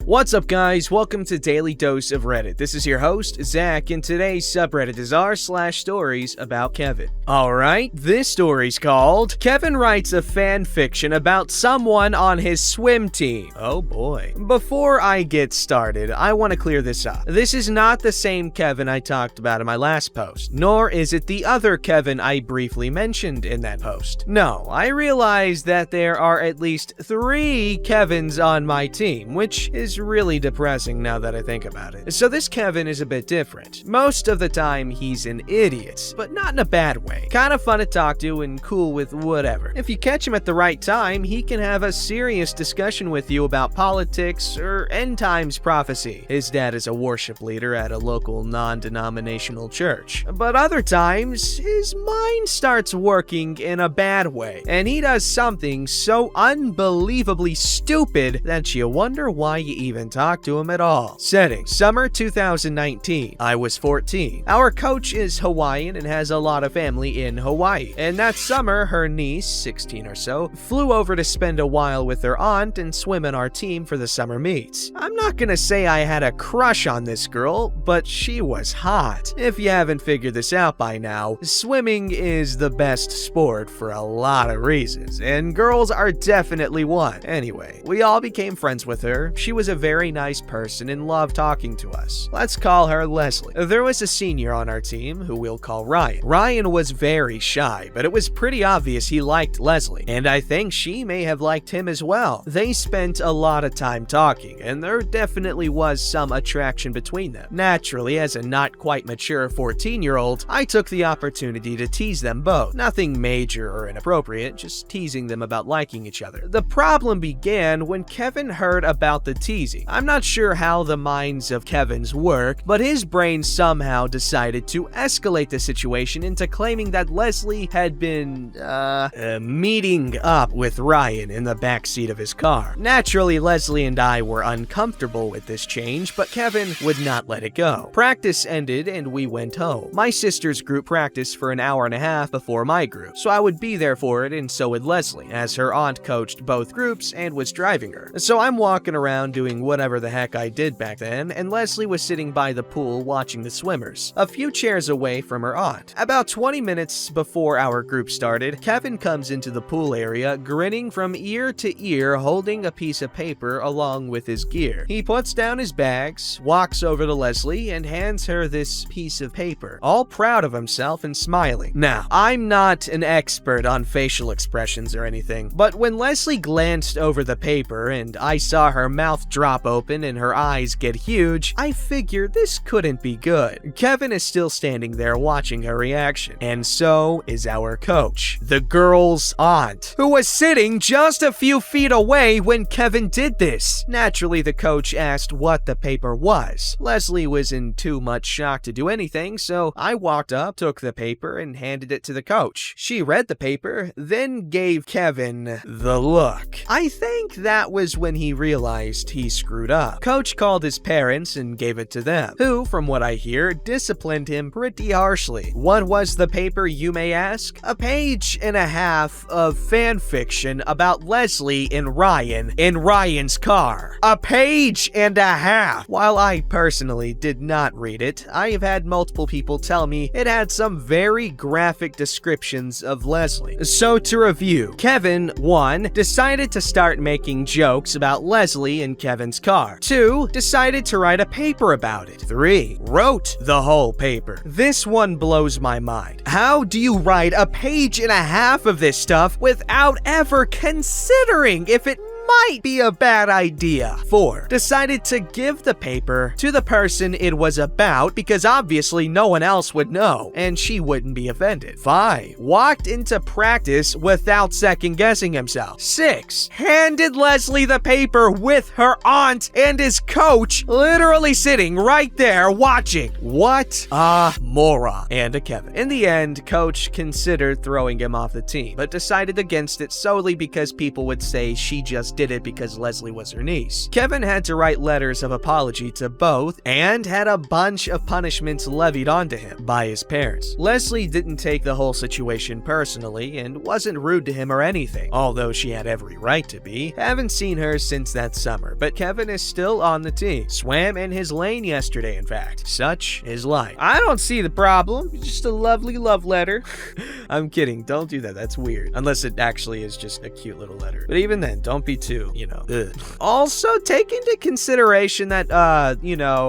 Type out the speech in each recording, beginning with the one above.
What's up, guys? Welcome to Daily Dose of Reddit. This is your host, Zach, and today's subreddit is r/StoriesAboutKevin. Alright, this story's called Kevin Writes a Fan Fiction About Someone on His Swim Team. Oh boy. Before I get started, I want to clear this up. This is not the same Kevin I talked about in my last post, nor is it the other Kevin I briefly mentioned in that post. No, I realize that there are at least 3 Kevins on my team, which is really depressing now that I think about it. So this Kevin is a bit different. Most of the time he's an idiot, but not in a bad way. Kind of fun to talk to and cool with whatever. If you catch him at the right time, he can have a serious discussion with you about politics or end times prophecy. His dad is a worship leader at a local non-denominational church. But other times, his mind starts working in a bad way, and he does something so unbelievably stupid that you wonder why you even talk to him at all. Setting: summer 2019. I was 14. Our coach is Hawaiian and has a lot of family in Hawaii. And that summer, her niece, 16 or so, flew over to spend a while with her aunt and swim in our team for the summer meets. I'm not gonna say I had a crush on this girl, but she was hot. If you haven't figured this out by now, swimming is the best sport for a lot of reasons, and girls are definitely one. Anyway, we all became friends with her. She was a very nice person and loved talking to us. Let's call her Leslie. There was a senior on our team who we'll call Ryan. Ryan was very shy, but it was pretty obvious he liked Leslie, and I think she may have liked him as well. They spent a lot of time talking, and there definitely was some attraction between them. Naturally, as a not quite mature 14-year-old, I took the opportunity to tease them both. Nothing major or inappropriate, just teasing them about liking each other. The problem began when Kevin heard about the teasing. I'm not sure how the minds of Kevins work, but his brain somehow decided to escalate the situation into claiming that Leslie had been, meeting up with Ryan in the backseat of his car. Naturally, Leslie and I were uncomfortable with this change, but Kevin would not let it go. Practice ended and we went home. My sister's group practiced for an hour and a half before my group, so I would be there for it, and so would Leslie, as her aunt coached both groups and was driving her. So I'm walking around doing whatever the heck I did back then, and Leslie was sitting by the pool watching the swimmers, a few chairs away from her aunt. About 20 minutes before our group started, Kevin comes into the pool area, grinning from ear to ear, holding a piece of paper along with his gear. He puts down his bags, walks over to Leslie, and hands her this piece of paper, all proud of himself and smiling. Now, I'm not an expert on facial expressions or anything, but when Leslie glanced over the paper and I saw her mouth drop open and her eyes get huge, I figured this couldn't be good. Kevin is still standing there watching her reaction, and so is our coach, the girl's aunt, who was sitting just a few feet away when Kevin did this. Naturally, the coach asked what the paper was. Leslie was in too much shock to do anything, so I walked up, took the paper, and handed it to the coach. She read the paper, then gave Kevin the look. I think that was when he realized he screwed up. Coach called his parents and gave it to them, who, from what I hear, disciplined him pretty harshly. What was the paper, you may ask? A page and a half of fan fiction about Leslie and Ryan in Ryan's car. A page and a half! While I personally did not read it, I have had multiple people tell me it had some very graphic descriptions of Leslie. So to review, Kevin, 1, decided to start making jokes about Leslie in Kevin's car. 2, decided to write a paper about it. 3, wrote the whole paper. This one blows my mind. How do you write a page and a half of this stuff without ever considering if it might be a bad idea? 4, decided to give the paper to the person it was about because obviously no one else would know and she wouldn't be offended. 5, walked into practice without second guessing himself. 6, handed Leslie the paper with her aunt and his coach literally sitting right there watching. What a moron. And a Kevin. In the end, coach considered throwing him off the team, but decided against it solely because people would say she just did it because Leslie was her niece. Kevin had to write letters of apology to both and had a bunch of punishments levied onto him by his parents. Leslie didn't take the whole situation personally and wasn't rude to him or anything, although she had every right to be. Haven't seen her since that summer, but Kevin is still on the team. Swam in his lane yesterday, in fact. Such is life. I don't see the problem. Just a lovely love letter. I'm kidding. Don't do that. That's weird. Unless it actually is just a cute little letter. But even then, don't be too, ugh. Also, take into consideration that,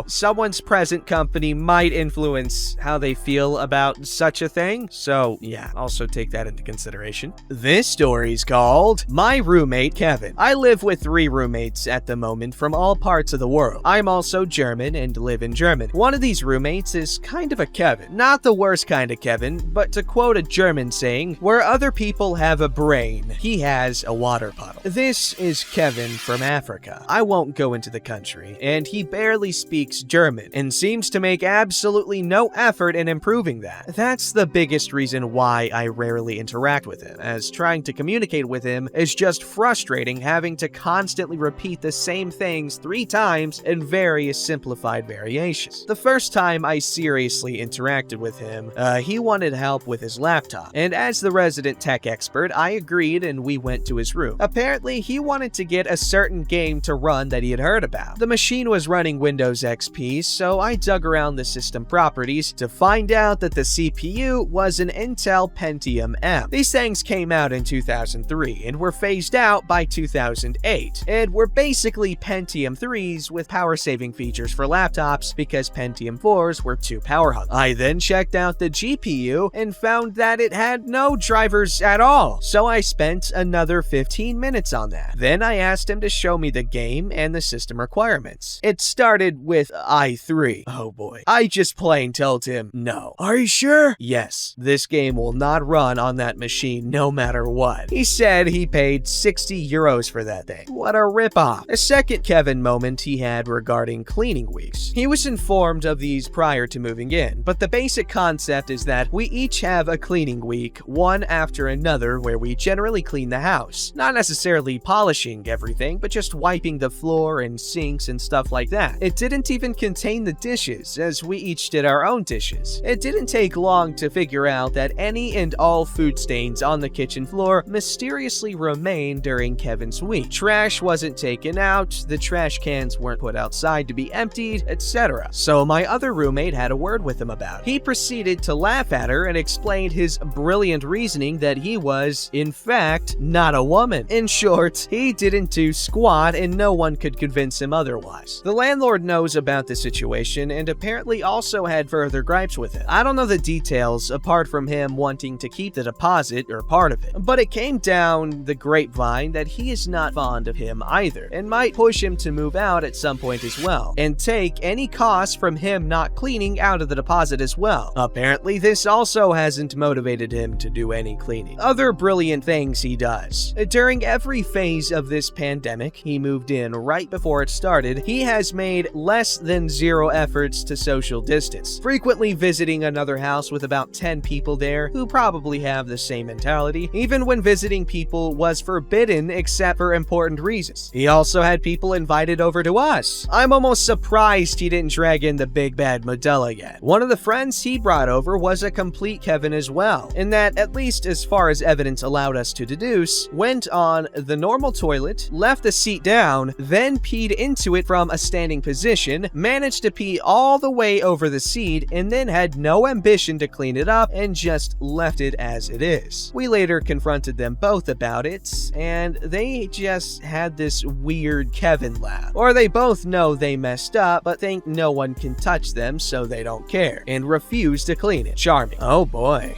someone's present company might influence how they feel about such a thing. So, yeah, also take that into consideration. This story's called My Roommate Kevin. I live with 3 roommates at the moment from all parts of the world. I'm also German and live in Germany. One of these roommates is kind of a Kevin. Not the worst kind of Kevin, but to quote a German saying, where other people have a brain, he has a water puddle. This is Kevin from Africa. I won't go into the country, and he barely speaks German and seems to make absolutely no effort in improving that. That's the biggest reason why I rarely interact with him, as trying to communicate with him is just frustrating, having to constantly repeat the same things 3 times in various simplified variations. The first time I seriously interacted with him, he wanted help with his laptop, and as the resident tech expert, I agreed and we went to his room. Apparently, he wanted to get a certain game to run that he had heard about. The machine was running Windows XP, so I dug around the system properties to find out that the CPU was an Intel Pentium M. These things came out in 2003 and were phased out by 2008, and were basically Pentium 3s with power-saving features for laptops because Pentium 4s were too power hungry. I then checked out the GPU and found that it had no drivers at all, so I spent another 15 minutes on that. Then I asked him to show me the game and the system requirements. It started with i3. Oh boy. I just plain told him, no. Are you sure? Yes. This game will not run on that machine no matter what. He said he paid 60 euros for that thing. What a ripoff. A second Kevin moment he had regarding cleaning weeks. He was informed of these prior to moving in, but the basic concept is that we each have a cleaning week, one after another, where we generally clean the house. Not necessarily polishing everything, but just wiping the floor and sinks and stuff like that. It didn't even contain the dishes, as we each did our own dishes. It didn't take long to figure out that any and all food stains on the kitchen floor mysteriously remained during Kevin's week. Trash wasn't taken out, the trash cans weren't put outside to be emptied, etc. So my other roommate had a word with him about it. He proceeded to laugh at her and explained his brilliant reasoning that he was, in fact, not a woman. In short, he didn't do squat and no one could convince him otherwise. The landlord knows about the situation and apparently also had further gripes with it. I don't know the details apart from him wanting to keep the deposit or part of it, but it came down the grapevine that he is not fond of him either and might push him to move out at some point as well and take any costs from him not cleaning out of the deposit as well. Apparently, this also hasn't motivated him to do any cleaning. Other brilliant things he does. During every phase of this pandemic, he moved in right before it started, he has made less than 0 efforts to social distance, frequently visiting another house with about 10 people there who probably have the same mentality, even when visiting people was forbidden except for important reasons. He also had people invited over to us. I'm almost surprised he didn't drag in the big bad Modella yet. One of the friends he brought over was a complete Kevin as well, in that, at least as far as evidence allowed us to deduce, went on the normal toilet, left the seat down, then peed into it from a standing position, managed to pee all the way over the seat, and then had no ambition to clean it up and just left it as it is. We later confronted them both about it, and they just had this weird Kevin laugh. Or they both know they messed up, but think no one can touch them, so they don't care, and refuse to clean it. Charming. Oh boy.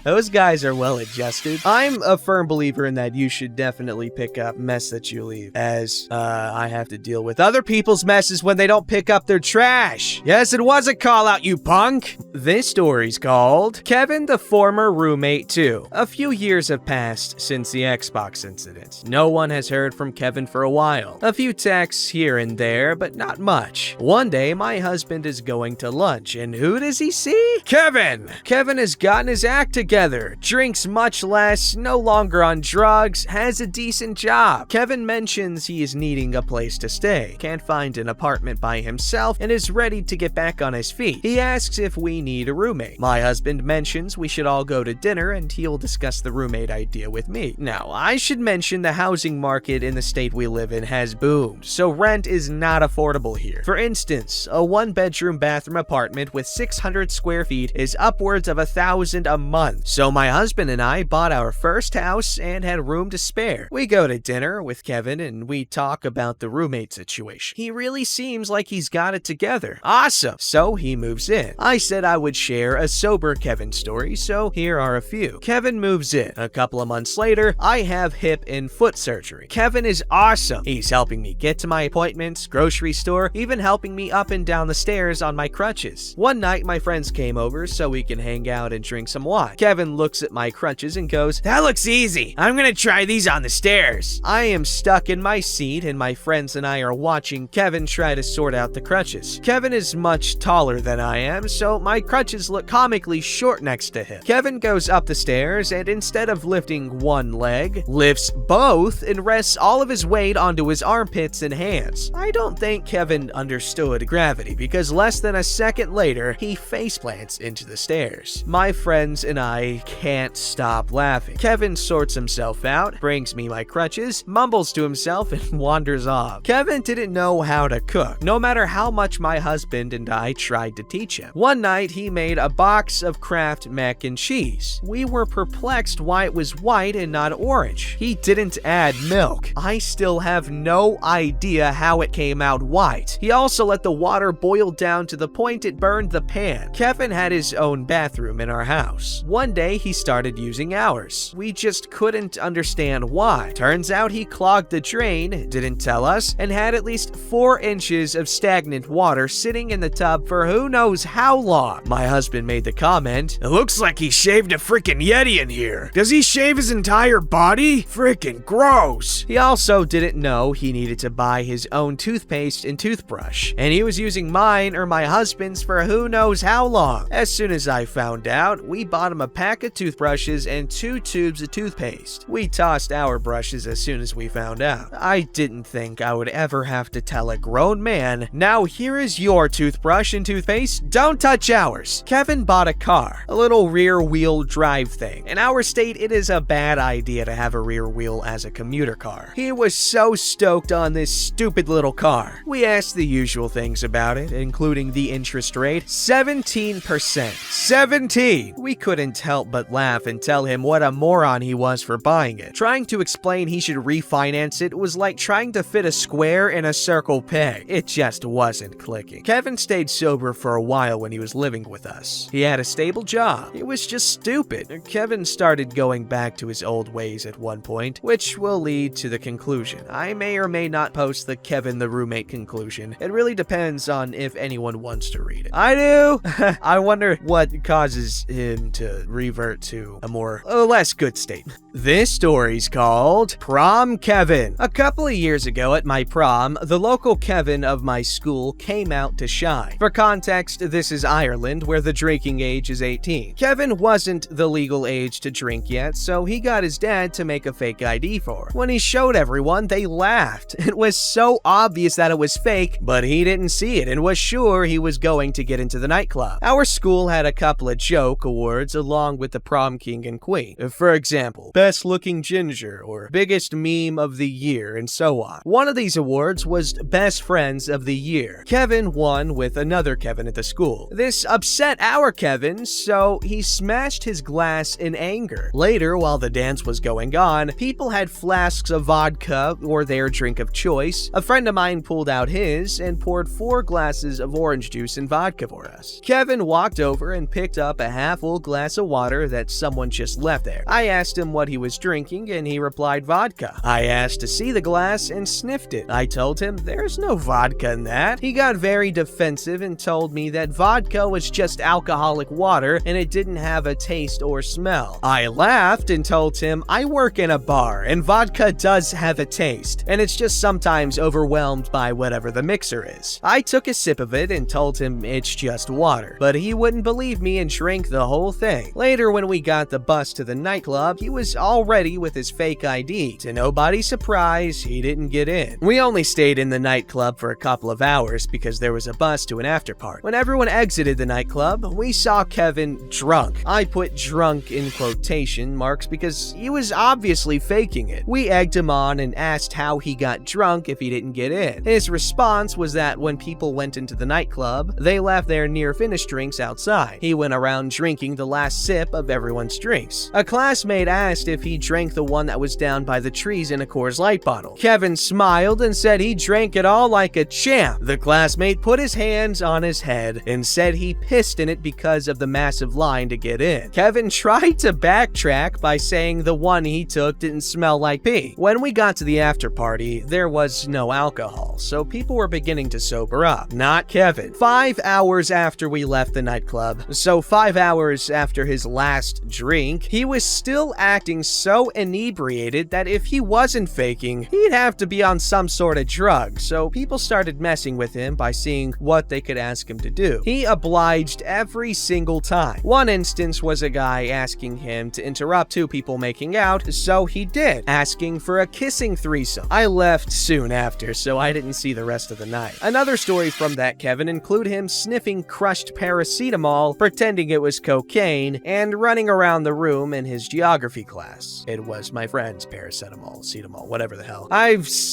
Those guys are well adjusted. I'm a firm believer in that you should definitely pick up mess that you leave, as I have to deal with other people's messes when they don't pick up their trash. Yes, it was a call out, you punk. This story's called Kevin the Former Roommate 2. A few years have passed since the Xbox incident. No one has heard from Kevin for a while. A few texts here and there, but not much. One day, my husband is going to lunch, and who does he see? Kevin! Kevin has gotten his act together, drinks much less, no longer on drugs, has a decent job. Kevin mentions he is needing a place to stay, can't find an apartment by himself, and is ready to get back on his feet. He asks if we need a roommate. My husband mentions we should all go to dinner and he'll discuss the roommate idea with me. Now, I should mention the housing market in the state we live in has boomed, so rent is not affordable here. For instance, a one-bedroom bathroom apartment with 600 square feet is upwards of $1,000 a month. So my husband and I bought our first house and had room to spare. We go to dinner with Kevin and we talk about the roommate situation. He really seems like he's got it together. Awesome! So he moves in. I said I would share a sober Kevin story, so here are a few. Kevin moves in. A couple of months later, I have hip and foot surgery. Kevin is awesome. He's helping me get to my appointments, grocery store, even helping me up and down the stairs on my crutches. One night, my friends came over so we can hang out and drink some wine. Kevin looks at my crutches and goes, "That looks easy. I'm gonna try these on the stairs." I am stuck in my seat and my friends and I are watching Kevin try to sort out the crutches. Kevin is much taller than I am, so my crutches look comically short next to him. Kevin goes up the stairs and instead of lifting one leg, lifts both and rests all of his weight onto his armpits and hands. I don't think Kevin understood gravity because less than a second later, he faceplants into the stairs. My friends and I can't stop laughing. Kevin sorts himself out, brings me my crutches, mumbles to himself, and wanders off. Kevin didn't know how to cook, no matter how much my husband and I tried to teach him. One night, he made a box of Kraft mac and cheese. We were perplexed why it was white and not orange. He didn't add milk. I still have no idea how it came out white. He also let the water boil down to the point it burned the pan. Kevin had his own bathroom in our house. One day, he started using ours. We just couldn't understand why. Turns out he clogged the drain, didn't tell us, and had at least 4 inches of stagnant water sitting in the tub for who knows how long. My husband made the comment, "It looks like he shaved a freaking Yeti in here. Does he shave his entire body? Freaking gross." He also didn't know he needed to buy his own toothpaste and toothbrush, and he was using mine or my husband's for who knows how long. As soon as I found out, we bought him a pack of toothbrushes and 2 tubes of toothpaste. We tossed our brushes as soon as we found out. I didn't think I would ever have to tell a grown man, "Now here is your toothbrush and toothpaste, don't touch ours." Kevin bought a car, a little rear-wheel drive thing. In our state, it is a bad idea to have a rear wheel as a commuter car. He was so stoked on this stupid little car. We asked the usual things about it, including the interest rate, 17%. 17! We couldn't help but laugh and tell him what a moron he was for buying it. Trying to explain he should refinance it was like trying to fit a square in a circle peg. It just wasn't clicking. Kevin stayed sober for a while when he was living with us. He had a stable job. It was just stupid. Kevin started going back to his old ways at one point, which will lead to the conclusion. I may or may not post the Kevin the roommate conclusion. It really depends on if anyone wants to read it. I do! I wonder what causes him to revert to a more less good state. This story's called Prom Kevin. A couple of years ago at my prom, the local Kevin of my school came out to shine. For context, this is Ireland, where the drinking age is 18. Kevin wasn't the legal age to drink yet, so he got his dad to make a fake ID for him. When he showed everyone, they laughed. It was so obvious that it was fake, but he didn't see it and was sure he was going to get into the nightclub. Our school had a couple of joke awards along with the prom king and queen. For example, best looking ginger or biggest meme of the year and so on. One of these awards was best friends of the year. Kevin won with another Kevin at the school. This upset our Kevin, so he smashed his glass in anger. Later, while the dance was going on, people had flasks of vodka or their drink of choice. A friend of mine pulled out his and poured 4 glasses of orange juice and vodka for us. Kevin walked over and picked up a half-full glass of water that someone just left there. I asked him what he was drinking and he replied vodka. I asked to see the glass and sniffed it. I told him there's no vodka in that. He got very defensive and told me that vodka was just alcoholic water and it didn't have a taste or smell. I laughed and told him I work in a bar and vodka does have a taste and it's just sometimes overwhelmed by whatever the mixer is. I took a sip of it and told him it's just water, but he wouldn't believe me and drank the whole thing. Later, when we got the bus to the nightclub, he was all ready with his fake ID meet. To nobody's surprise, he didn't get in. We only stayed in the nightclub for a couple of hours because there was a bus to an after party. When everyone exited the nightclub, we saw Kevin drunk. I put drunk in quotation marks because he was obviously faking it. We egged him on and asked how he got drunk if he didn't get in. His response was that when people went into the nightclub, they left their near-finished drinks outside. He went around drinking the last sip of everyone's drinks. A classmate asked if he drank the one that was down by the trees in a Coors Light bottle. Kevin smiled and said he drank it all like a champ. The classmate put his hands on his head and said he pissed in it because of the massive line to get in. Kevin tried to backtrack by saying the one he took didn't smell like pee. When we got to the after party, there was no alcohol, so people were beginning to sober up. Not Kevin. 5 hours after we left the nightclub, so 5 hours after his last drink, he was still acting so inebriated that if he wasn't faking, he'd have to be on some sort of drug, so people started messing with him by seeing what they could ask him to do. He obliged every single time. One instance was a guy asking him to interrupt two people making out, so he did, asking for a kissing threesome. I left soon after, so I didn't see the rest of the night. Another story from that Kevin include him sniffing crushed paracetamol, pretending it was cocaine, and running around the room in his geography class. It was my friend's paracetamol, whatever the hell.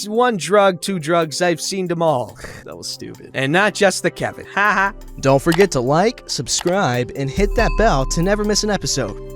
One drug, two drugs, I've seen them all. That was stupid. And not just the Kevin. Haha. Don't forget to like, subscribe, and hit that bell to never miss an episode.